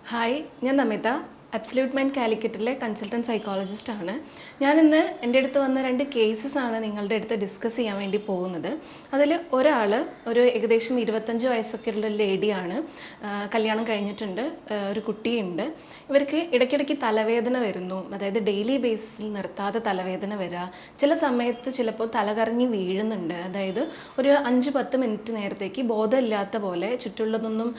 Hi, ഞാൻ Namitha. Absolute mind കാലിക്കറ്റിലെ consultant സൈക്കോളജിസ്റ്റാണ്. ഞാനിന്ന് എൻ്റെ അടുത്ത് വന്ന 2 കേസസാണ് നിങ്ങളുടെ അടുത്ത് ഡിസ്കസ് ചെയ്യാൻ വേണ്ടി പോകുന്നത്. അതിൽ ഒരാൾ ഒരു ഏകദേശം 25 വയസ്സൊക്കെ ഉള്ള ലേഡിയാണ്. കല്യാണം കഴിഞ്ഞിട്ടുണ്ട്, ഒരു കുട്ടിയുണ്ട്. ഇവർക്ക് ഇടയ്ക്കിടയ്ക്ക് തലവേദന വരുന്നു. അതായത് ഡെയിലി ബേസിസിൽ നിർത്താതെ തലവേദന വരിക, ചില സമയത്ത് ചിലപ്പോൾ തലകറങ്ങി വീഴുന്നുണ്ട്. അതായത് ഒരു 5-10 മിനിറ്റ് നേരത്തേക്ക് ബോധമില്ലാത്ത പോലെ, ചുറ്റുള്ളതൊന്നും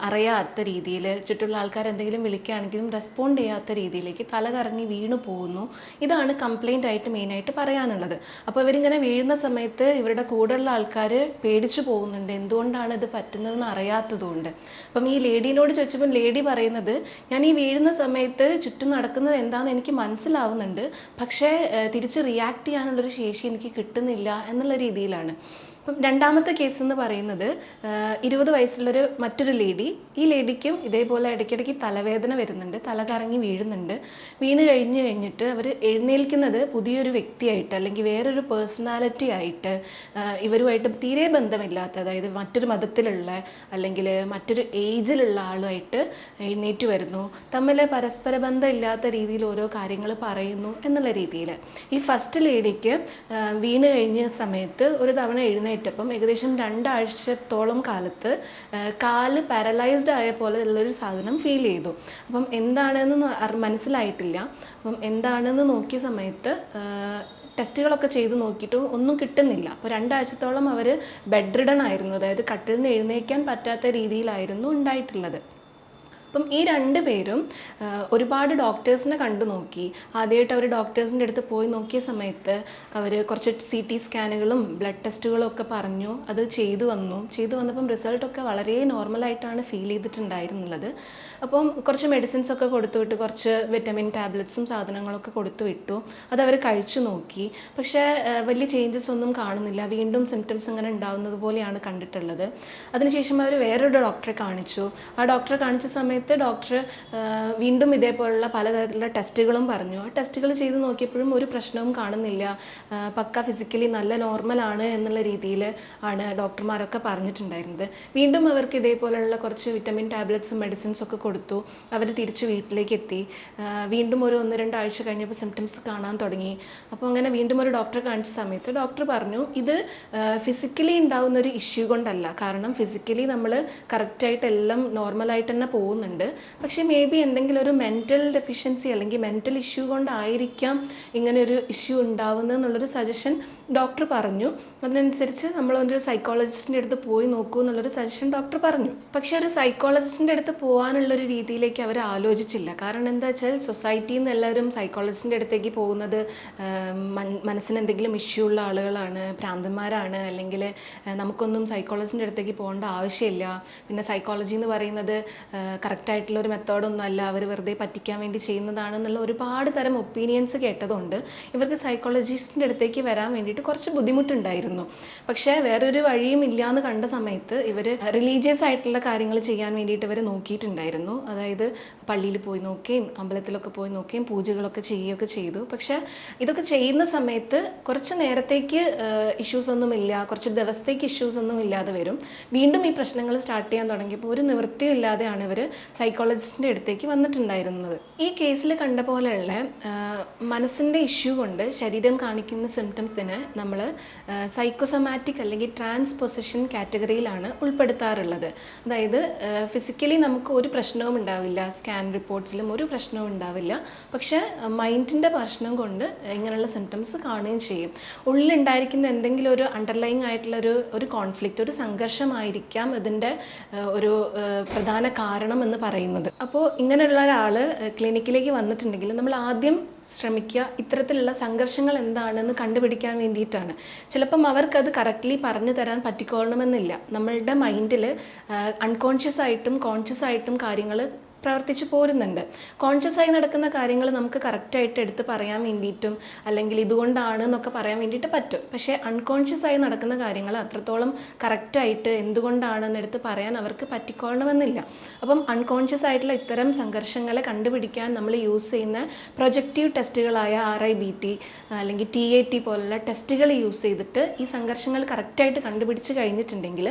അറിയാത്ത രീതിയിൽ, ചുറ്റുള്ള ആൾക്കാർ എന്തെങ്കിലും വിളിക്കുകയാണെങ്കിലും റെസ്പോണ്ട് ചെയ്യാത്ത രീതിയിലേക്ക് തലകറങ്ങി വീണു പോകുന്നു. ഇതാണ് കംപ്ലൈൻ്റ് ആയിട്ട് മെയിനായിട്ട് പറയാനുള്ളത്. അപ്പോൾ ഇവരിങ്ങനെ വീഴുന്ന സമയത്ത് ഇവരുടെ കൂടെയുള്ള ആൾക്കാർ പേടിച്ചു പോകുന്നുണ്ട്, എന്തുകൊണ്ടാണ് ഇത് പറ്റുന്നതെന്ന് അറിയാത്തതുകൊണ്ട്. അപ്പം ഈ ലേഡീനോട് ചോദിച്ചപ്പോൾ ലേഡി പറയുന്നത്, ഞാൻ ഈ വീഴുന്ന സമയത്ത് ചുറ്റും നടക്കുന്നത് എന്താണെന്ന് എനിക്ക് മനസ്സിലാവുന്നുണ്ട്, പക്ഷേ തിരിച്ച് റിയാക്ട് ചെയ്യാനുള്ളൊരു ശേഷി എനിക്ക് കിട്ടുന്നില്ല എന്നുള്ള രീതിയിലാണ്. അപ്പം രണ്ടാമത്തെ കേസ് എന്ന് പറയുന്നത് 20 വയസ്സുള്ളൊരു മറ്റൊരു ലേഡി. ഈ ലേഡിക്കും ഇതേപോലെ ഇടയ്ക്കിടയ്ക്ക് തലവേദന വരുന്നുണ്ട്, തലകറങ്ങി വീഴുന്നുണ്ട്. വീണ് കഴിഞ്ഞിട്ട് അവർ എഴുന്നേൽക്കുന്നത് പുതിയൊരു വ്യക്തിയായിട്ട് അല്ലെങ്കിൽ വേറൊരു പേഴ്സണാലിറ്റി ആയിട്ട്, ഇവരുമായിട്ട് തീരെ ബന്ധമില്ലാത്ത, അതായത് മറ്റൊരു മതത്തിലുള്ള അല്ലെങ്കിൽ മറ്റൊരു ഏജിലുള്ള ആളുമായിട്ട് എഴുന്നേറ്റ് വരുന്നു. തമ്മിൽ പരസ്പര ബന്ധമില്ലാത്ത രീതിയിൽ ഓരോ കാര്യങ്ങൾ പറയുന്നു എന്നുള്ള രീതിയിൽ. ഈ ഫസ്റ്റ് ലേഡിക്ക് വീണ് കഴിഞ്ഞ സമയത്ത് ഒരു തവണ എഴുന്നേറ്റപ്പം ഏകദേശം 2 ആഴ്ചത്തോളം കാലത്ത് കാല് പാരലൈസ്ഡ് ആയ പോലെ ഉള്ളൊരു സാധനം ഫീൽ ചെയ്തു. അപ്പം എന്താണെന്ന് മനസ്സിലായിട്ടില്ല. അപ്പം എന്താണെന്ന് നോക്കിയ സമയത്ത് ടെസ്റ്റുകളൊക്കെ ചെയ്ത് നോക്കിയിട്ടും ഒന്നും കിട്ടുന്നില്ല. അപ്പോൾ 2 ആഴ്ചത്തോളം അവർ ബെഡ് റിഡൺ ആയിരുന്നു, അതായത് കട്ടിൽ നിന്ന് എഴുന്നേൽക്കാൻ പറ്റാത്ത രീതിയിലായിരുന്നു ഉണ്ടായിട്ടുള്ളത്. അപ്പം ഈ 2 പേരും ഒരുപാട് ഡോക്ടേഴ്സിനെ കണ്ടു നോക്കി. ആദ്യമായിട്ട് അവർ ഡോക്ടേഴ്സിൻ്റെ അടുത്ത് പോയി നോക്കിയ സമയത്ത് അവർ കുറച്ച് CT സ്കാനുകളും ബ്ലഡ് ടെസ്റ്റുകളും ഒക്കെ പറഞ്ഞു. അത് ചെയ്തു വന്നപ്പം റിസൾട്ടൊക്കെ വളരെ നോർമലായിട്ടാണ് ഫീൽ ചെയ്തിട്ടുണ്ടായിരുന്നുള്ളത്. അപ്പം കുറച്ച് മെഡിസിൻസ് ഒക്കെ കൊടുത്തു വിട്ടു, കുറച്ച് വിറ്റമിൻ ടാബ്ലറ്റ്സും സാധനങ്ങളൊക്കെ കൊടുത്തു വിട്ടു. അതവർ കഴിച്ചു നോക്കി. പക്ഷേ വലിയ ചേഞ്ചസ് ഒന്നും കാണുന്നില്ല. വീണ്ടും സിംറ്റംസ് ഇങ്ങനെ ഉണ്ടാവുന്നത് പോലെയാണ് കണ്ടിട്ടുള്ളത്. അതിനുശേഷം അവർ വേറൊരു ഡോക്ടറെ കാണിച്ചു. ആ ഡോക്ടറെ കാണിച്ച സമയത്ത് ഡോക്ടർ വീണ്ടും ഇതേപോലുള്ള പലതരത്തിലുള്ള ടെസ്റ്റുകളും പറഞ്ഞു. ആ ടെസ്റ്റുകൾ ചെയ്ത് നോക്കിയപ്പോഴും ഒരു പ്രശ്നവും കാണുന്നില്ല, പക്ക ഫിസിക്കലി നല്ല നോർമലാണ് എന്നുള്ള രീതിയിൽ ആണ് ഡോക്ടർമാരൊക്കെ പറഞ്ഞിട്ടുണ്ടായിരുന്നത്. വീണ്ടും അവർക്ക് ഇതേപോലെയുള്ള കുറച്ച് വിറ്റമിൻ ടാബ്ലറ്റ്സും മെഡിസിൻസും ഒക്കെ കൊടുത്തു. അവർ തിരിച്ച് വീട്ടിലേക്ക് എത്തി. വീണ്ടും ഒരു 1-2 ആഴ്ച കഴിഞ്ഞപ്പോൾ സിംറ്റംസ് കാണാൻ തുടങ്ങി. അപ്പോൾ അങ്ങനെ വീണ്ടും ഒരു ഡോക്ടറെ കാണിച്ച സമയത്ത് ഡോക്ടർ പറഞ്ഞു, ഇത് ഫിസിക്കലി ഉണ്ടാകുന്നൊരു ഇഷ്യൂ കൊണ്ടല്ല. കാരണം ഫിസിക്കലി നമ്മൾ കറക്റ്റായിട്ട് എല്ലാം നോർമലായിട്ട് തന്നെ പോകുന്നുണ്ട്. പക്ഷേ മേ ബി എന്തെങ്കിലും ഒരു മെൻ്റൽ ഡെഫിഷ്യൻസി അല്ലെങ്കിൽ മെൻ്റൽ ഇഷ്യൂ കൊണ്ടായിരിക്കാം ഇങ്ങനെയൊരു ഇഷ്യൂ ഉണ്ടാവുന്നത് എന്നുള്ളൊരു സജഷൻ ഡോക്ടർ പറഞ്ഞു. അതിനനുസരിച്ച് നമ്മളൊരു സൈക്കോളജിസ്റ്റിൻ്റെ അടുത്ത് പോയി നോക്കൂ എന്നുള്ളൊരു സജഷൻ ഡോക്ടർ പറഞ്ഞു. പക്ഷേ ഒരു സൈക്കോളജിസ്റ്റിൻ്റെ അടുത്ത് പോകാനുള്ളൊരു രീതിയിലേക്ക് അവർ ആലോചിച്ചില്ല. കാരണം എന്താ വെച്ചാൽ സൊസൈറ്റിയിൽ നിന്ന് എല്ലാവരും സൈക്കോളജിസ്റ്റിൻ്റെ അടുത്തേക്ക് പോകുന്നത് മനസ്സിന് എന്തെങ്കിലും ഇഷ്യൂ ഉള്ള ആളുകളാണ്, ഭ്രാന്തന്മാരാണ്, അല്ലെങ്കിൽ നമുക്കൊന്നും സൈക്കോളജിസ്റ്റിൻ്റെ അടുത്തേക്ക് പോകേണ്ട ആവശ്യമില്ല. പിന്നെ സൈക്കോളജി എന്ന് പറയുന്നത് കറക്റ്റായിട്ടുള്ളൊരു മെത്തേഡൊന്നും അല്ല, അവർ വെറുതെ പറ്റിക്കാൻ വേണ്ടി ചെയ്യുന്നതാണെന്നുള്ള ഒരുപാട് തരം ഒപ്പീനിയൻസ് കേട്ടതുകൊണ്ട് ഇവർക്ക് സൈക്കോളജിസ്റ്റിൻ്റെ അടുത്തേക്ക് വരാൻ വേണ്ടിയിട്ട് കുറച്ച് ബുദ്ധിമുട്ടുണ്ടായിരുന്നു. പക്ഷേ വേറൊരു വഴിയും ഇല്ലയെന്ന് കണ്ട സമയത്ത് ഇവർ റിലീജിയസ് ആയിട്ടുള്ള കാര്യങ്ങൾ ചെയ്യാൻ വേണ്ടിയിട്ട് ഇവർ നോക്കിയിട്ടുണ്ടായിരുന്നു. അതായത് പള്ളിയിൽ പോയി നോക്കുകയും അമ്പലത്തിലൊക്കെ പോയി നോക്കുകയും പൂജകളൊക്കെ ചെയ്യുകയൊക്കെ ചെയ്തു. പക്ഷേ ഇതൊക്കെ ചെയ്യുന്ന സമയത്ത് കുറച്ച് നേരത്തേക്ക് ഇഷ്യൂസ് ഒന്നുമില്ല, കുറച്ച് ദിവസത്തേക്ക് ഇഷ്യൂസ് ഒന്നും ഇല്ലാതെ വരും. വീണ്ടും ഈ പ്രശ്നങ്ങൾ സ്റ്റാർട്ട് ചെയ്യാൻ തുടങ്ങിയപ്പോൾ ഒരു നിവൃത്തിയും ഇല്ലാതെയാണ് ഇവർ സൈക്കോളജിസ്റ്റിൻ്റെ അടുത്തേക്ക് വന്നിട്ടുണ്ടായിരുന്നത്. ഈ കേസിൽ കണ്ട പോലെയുള്ള മനസ്സിൻ്റെ ഇഷ്യൂ കൊണ്ട് ശരീരം കാണിക്കുന്ന സിംറ്റംസിന് നമ്മൾ സൈക്കോസൊമാറ്റിക് അല്ലെങ്കിൽ ട്രാൻസ്പൊസിഷൻ കാറ്റഗറിയിലാണ് ഉൾപ്പെടുത്താറുള്ളത്. അതായത് ഫിസിക്കലി നമുക്ക് ഒരു പ്രശ്നവും ഉണ്ടാവില്ല, സ്കാൻ റിപ്പോർട്ട്സിലും ഒരു പ്രശ്നവും ഉണ്ടാവില്ല. പക്ഷേ മൈൻഡിൻ്റെ പ്രശ്നം കൊണ്ട് ഇങ്ങനെയുള്ള സിംറ്റംസ് കാണുകയും ചെയ്യും. ഉള്ളിലുണ്ടായിരിക്കുന്ന എന്തെങ്കിലും ഒരു അണ്ടർലൈങ് ആയിട്ടുള്ള ഒരു കോൺഫ്ലിക്റ്റ്, ഒരു സംഘർഷമായിരിക്കാം ഇതിൻ്റെ ഒരു പ്രധാന കാരണം എന്ന് പറയുന്നത്. അപ്പോൾ ഇങ്ങനെയുള്ള ഒരാൾ ക്ലിനിക്കിലേക്ക് വന്നിട്ടുണ്ടെങ്കിൽ നമ്മൾ ആദ്യം ശ്രമിക്കുക ഇത്തരത്തിലുള്ള സംഘർഷങ്ങൾ എന്താണെന്ന് കണ്ടുപിടിക്കാൻ വേണ്ടിയിട്ടാണ്. ചിലപ്പം അവർക്കത് കറക്റ്റ്ലി പറഞ്ഞു തരാൻ പറ്റിക്കൊള്ളണമെന്നില്ല. നമ്മളുടെ മൈൻഡിൽ അൺകോൺഷ്യസ് ആയിട്ടും കോൺഷ്യസ് ആയിട്ടും കാര്യങ്ങൾ പ്രവർത്തിച്ചു പോരുന്നുണ്ട്. കോൺഷ്യസായി നടക്കുന്ന കാര്യങ്ങൾ നമുക്ക് കറക്റ്റായിട്ട് എടുത്ത് പറയാൻ വേണ്ടിയിട്ടും അല്ലെങ്കിൽ ഇതുകൊണ്ടാണ് എന്നൊക്കെ പറയാൻ വേണ്ടിയിട്ട് പറ്റും. പക്ഷേ അൺകോൺഷ്യസ് ആയി നടക്കുന്ന കാര്യങ്ങൾ അത്രത്തോളം കറക്റ്റായിട്ട് എന്തുകൊണ്ടാണെന്ന് എടുത്ത് പറയാൻ അവർക്ക് പറ്റിക്കൊള്ളണമെന്നില്ല. അപ്പം അൺകോൺഷ്യസ് ആയിട്ടുള്ള ഇത്തരം സംഘർഷങ്ങളെ കണ്ടുപിടിക്കാൻ നമ്മൾ യൂസ് ചെയ്യുന്ന പ്രൊജക്റ്റീവ് ടെസ്റ്റുകളായ RIBT അല്ലെങ്കിൽ TAT പോലുള്ള ടെസ്റ്റുകൾ യൂസ് ചെയ്തിട്ട് ഈ സംഘർഷങ്ങൾ കറക്റ്റായിട്ട് കണ്ടുപിടിച്ച് കഴിഞ്ഞിട്ടുണ്ടെങ്കിൽ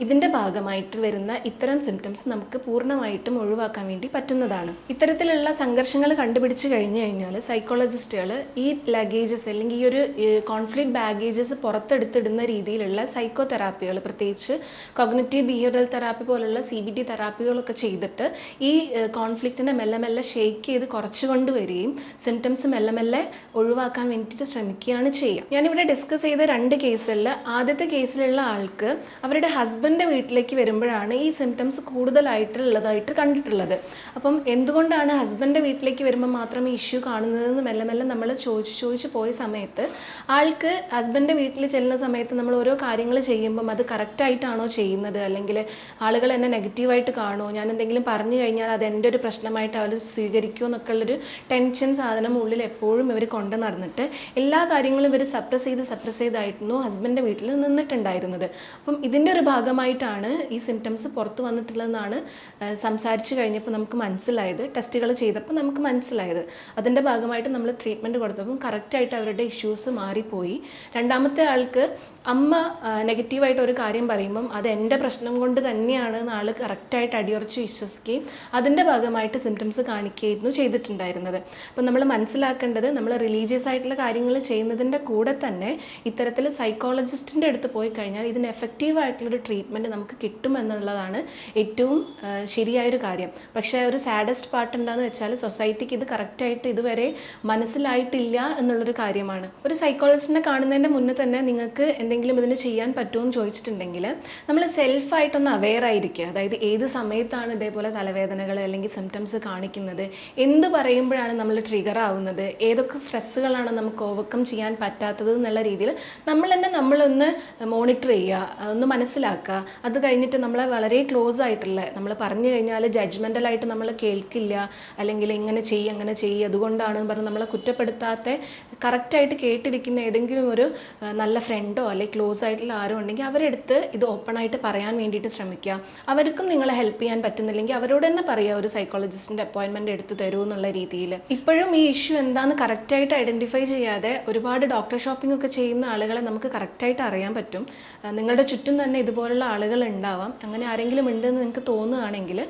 ഇതിൻ്റെ ഭാഗമായിട്ട് വരുന്ന ഇത്തരം സിംറ്റംസ് നമുക്ക് പൂർണ്ണമായിട്ടും ഒഴിവാക്കാൻ വേണ്ടി പറ്റുന്നതാണ്. ഇത്തരത്തിലുള്ള സംഘർഷങ്ങൾ കണ്ടുപിടിച്ച് കഴിഞ്ഞു കഴിഞ്ഞാൽ സൈക്കോളജിസ്റ്റുകൾ ഈ ലഗേജസ് അല്ലെങ്കിൽ ഈ ഒരു കോൺഫ്ലിക്റ്റ് ബാഗേജസ് പുറത്തെടുത്തിടുന്ന രീതിയിലുള്ള സൈക്കോ തെറാപ്പികൾ, പ്രത്യേകിച്ച് കോഗ്നിറ്റീവ് ബിഹേവിയറൽ തെറാപ്പി പോലുള്ള CBT തെറാപ്പികളൊക്കെ ചെയ്തിട്ട് ഈ കോൺഫ്ലിക്റ്റിനെ മെല്ലെ മെല്ലെ ഷെയ്ക്ക് ചെയ്ത് കുറച്ചു കൊണ്ടുവരികയും സിംറ്റംസ് മെല്ലെ മെല്ലെ ഒഴിവാക്കാൻ വേണ്ടിയിട്ട് ശ്രമിക്കുകയാണ് ചെയ്യുക. ഞാനിവിടെ ഡിസ്കസ് ചെയ്ത 2 കേസിൽ ആദ്യത്തെ കേസിലുള്ള ആൾക്ക് അവരുടെ ഹസ്ബൻഡിൻ്റെ വീട്ടിലേക്ക് വരുമ്പോഴാണ് ഈ സിംറ്റംസ് കൂടുതലായിട്ടുള്ളതായിട്ട് കണ്ടിട്ടുള്ളത്. അപ്പം എന്തുകൊണ്ടാണ് ഹസ്ബൻഡിൻ്റെ വീട്ടിലേക്ക് വരുമ്പോൾ മാത്രം ഈ ഇഷ്യൂ കാണുന്നതെന്ന് മെല്ലെ മെല്ലെ നമ്മൾ ചോദിച്ച് പോയ സമയത്ത് ആൾക്ക് ഹസ്ബൻഡിൻ്റെ വീട്ടിൽ ചെല്ലുന്ന സമയത്ത് നമ്മൾ ഓരോ കാര്യങ്ങൾ ചെയ്യുമ്പം അത് കറക്റ്റായിട്ടാണോ ചെയ്യുന്നത്, അല്ലെങ്കിൽ ആളുകൾ എന്നെ നെഗറ്റീവായിട്ട് കാണുമോ, ഞാൻ എന്തെങ്കിലും പറഞ്ഞു കഴിഞ്ഞാൽ അത് എൻ്റെ ഒരു പ്രശ്നമായിട്ട് അവർ സ്വീകരിക്കുമോ എന്നൊക്കെ ഉള്ളൊരു ടെൻഷൻ സാധനം ഉള്ളിൽ എപ്പോഴും ഇവർ കൊണ്ട് നടന്നിട്ട് എല്ലാ കാര്യങ്ങളും ഇവർ സപ്രസ് ചെയ്തായിരുന്നു ഹസ്ബൻഡിൻ്റെ വീട്ടിൽ നിന്നിട്ടുണ്ടായിരുന്നത്. അപ്പം ഇതിൻ്റെ ഒരു ഭാഗമായിട്ടാണ് ഈ സിംറ്റംസ് പുറത്ത് വന്നിട്ടുള്ളതെന്നാണ് സംസാരിച്ച് കഴിഞ്ഞപ്പോൾ നമുക്ക് മനസ്സിലായത്, ടെസ്റ്റുകൾ ചെയ്തപ്പോൾ നമുക്ക് മനസ്സിലായത്. അതിൻ്റെ ഭാഗമായിട്ട് നമ്മൾ ട്രീറ്റ്മെൻറ്റ് കൊടുത്തപ്പം കറക്റ്റായിട്ട് അവരുടെ ഇഷ്യൂസ് മാറിപ്പോയി. രണ്ടാമത്തെ ആൾക്ക് അമ്മ നെഗറ്റീവായിട്ട് ഒരു കാര്യം പറയുമ്പം അത് എൻ്റെ പ്രശ്നം കൊണ്ട് തന്നെയാണ് ആൾ കറക്റ്റായിട്ട് അടിയുറച്ച് വിശ്വസിക്കുകയും അതിൻ്റെ ഭാഗമായിട്ട് സിംറ്റംസ് കാണിക്കുകയായിരുന്നു ചെയ്തിട്ടുണ്ടായിരുന്നത്. അപ്പം നമ്മൾ മനസ്സിലാക്കേണ്ടത്, നമ്മൾ റിലീജിയസ് ആയിട്ടുള്ള കാര്യങ്ങൾ ചെയ്യുന്നതിൻ്റെ കൂടെ തന്നെ ഇത്തരത്തിൽ സൈക്കോളജിസ്റ്റിൻ്റെ അടുത്ത് പോയി കഴിഞ്ഞാൽ ഇതിന് എഫക്റ്റീവായിട്ടുള്ളൊരു ട്രീറ്റ്മെൻറ്റ് നമുക്ക് കിട്ടുമെന്നുള്ളതാണ് ഏറ്റവും ശരിയായൊരു കാര്യം. പക്ഷേ ഒരു സാഡസ്റ്റ് പാർട്ട് എന്താണെന്ന് വെച്ചാൽ സൊസൈറ്റിക്ക് ഇത് കറക്റ്റായിട്ട് ഇതുവരെ മനസ്സിലായിട്ടില്ല എന്നുള്ളൊരു കാര്യമാണ്. ഒരു സൈക്കോളജിസ്റ്റിനെ കാണുന്നതിൻ്റെ മുന്നേ തന്നെ നിങ്ങൾക്ക് എന്തെങ്കിലും ഇതിന് ചെയ്യാൻ പറ്റുമോ എന്ന് ചോദിച്ചിട്ടുണ്ടെങ്കിൽ നമ്മൾ സെൽഫായിട്ടൊന്ന് അവെയർ ആയിരിക്കുക. അതായത് ഏത് സമയത്താണ് ഇതേപോലെ തലവേദനകൾ അല്ലെങ്കിൽ സിംറ്റംസ് കാണിക്കുന്നത്, എന്ത് പറയുമ്പോഴാണ് നമ്മൾ ട്രിഗർ ആവുന്നത്, ഏതൊക്കെ സ്ട്രെസ്സുകളാണ് നമുക്ക് ഓവർകം ചെയ്യാൻ പറ്റാത്തത് എന്നുള്ള രീതിയിൽ നമ്മളൊന്ന് മോണിറ്റർ ചെയ്യുക, ഒന്ന് മനസ്സിലാക്കുക. അത് കഴിഞ്ഞിട്ട് നമ്മളെ വളരെ ക്ലോസ് ആയിട്ടുള്ള, നമ്മൾ പറഞ്ഞു കഴിഞ്ഞാൽ ജഡ്ജ്മെൻ്റലായിട്ട് നമ്മൾ കേൾക്കില്ല, അല്ലെങ്കിൽ ഇങ്ങനെ ചെയ്യ് അതുകൊണ്ടാണ് പറഞ്ഞ് നമ്മളെ കുറ്റപ്പെടുത്താത്ത കറക്റ്റായിട്ട് കേട്ടിരിക്കുന്ന ഏതെങ്കിലും ഒരു നല്ല ഫ്രണ്ടോ അല്ലെങ്കിൽ ക്ലോസ് ആയിട്ടുള്ള ആരും ഉണ്ടെങ്കിൽ അവരെടുത്ത് ഇത് ഓപ്പണായിട്ട് പറയാൻ വേണ്ടിയിട്ട് ശ്രമിക്കുക. അവർക്കും നിങ്ങളെ ഹെൽപ്പ് ചെയ്യാൻ പറ്റുന്നില്ലെങ്കിൽ അവരോട് തന്നെ പറയുക, ഒരു സൈക്കോളജിസ്റ്റിൻ്റെ അപ്പോയിൻമെൻറ്റ് എടുത്ത് തരൂ എന്നുള്ള രീതിയിൽ. ഇപ്പോഴും ഈ ഇഷ്യൂ എന്താണെന്ന് കറക്റ്റായിട്ട് ഐഡൻറ്റിഫൈ ചെയ്യാതെ ഒരുപാട് ഡോക്ടർ ഷോപ്പിംഗ് ഒക്കെ ചെയ്യുന്ന ആളുകളെ നമുക്ക് കറക്റ്റായിട്ട് അറിയാൻ പറ്റും. നിങ്ങളുടെ ചുറ്റും തന്നെ ഇതുപോലുള്ള ആളുകൾ ഉണ്ടാവാം. അങ്ങനെ ആരെങ്കിലും ഉണ്ടെന്ന് നിങ്ങൾക്ക് തോന്നുകയാണെങ്കിൽ,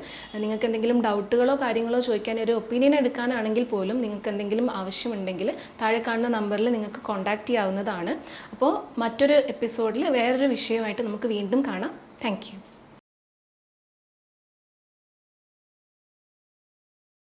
നിങ്ങൾക്ക് എന്തെങ്കിലും ഡൗട്ടുകളോ കാര്യങ്ങളോ ചോദിക്കാൻ, ഒരു ഒപ്പീനിയൻ എടുക്കാനാണെങ്കിൽ പോലും നിങ്ങൾക്ക് എന്തെങ്കിലും ആവശ്യമുണ്ടെങ്കിൽ താഴെ കാണുന്ന നമ്പറിൽ നിങ്ങൾക്ക് കോൺടാക്റ്റ് ചെയ്യാവുന്നതാണ്. അപ്പോൾ മറ്റൊരു എപ്പിസോഡിൽ വേറൊരു വിഷയമായിട്ട് നമുക്ക് വീണ്ടും കാണാം. Thank you.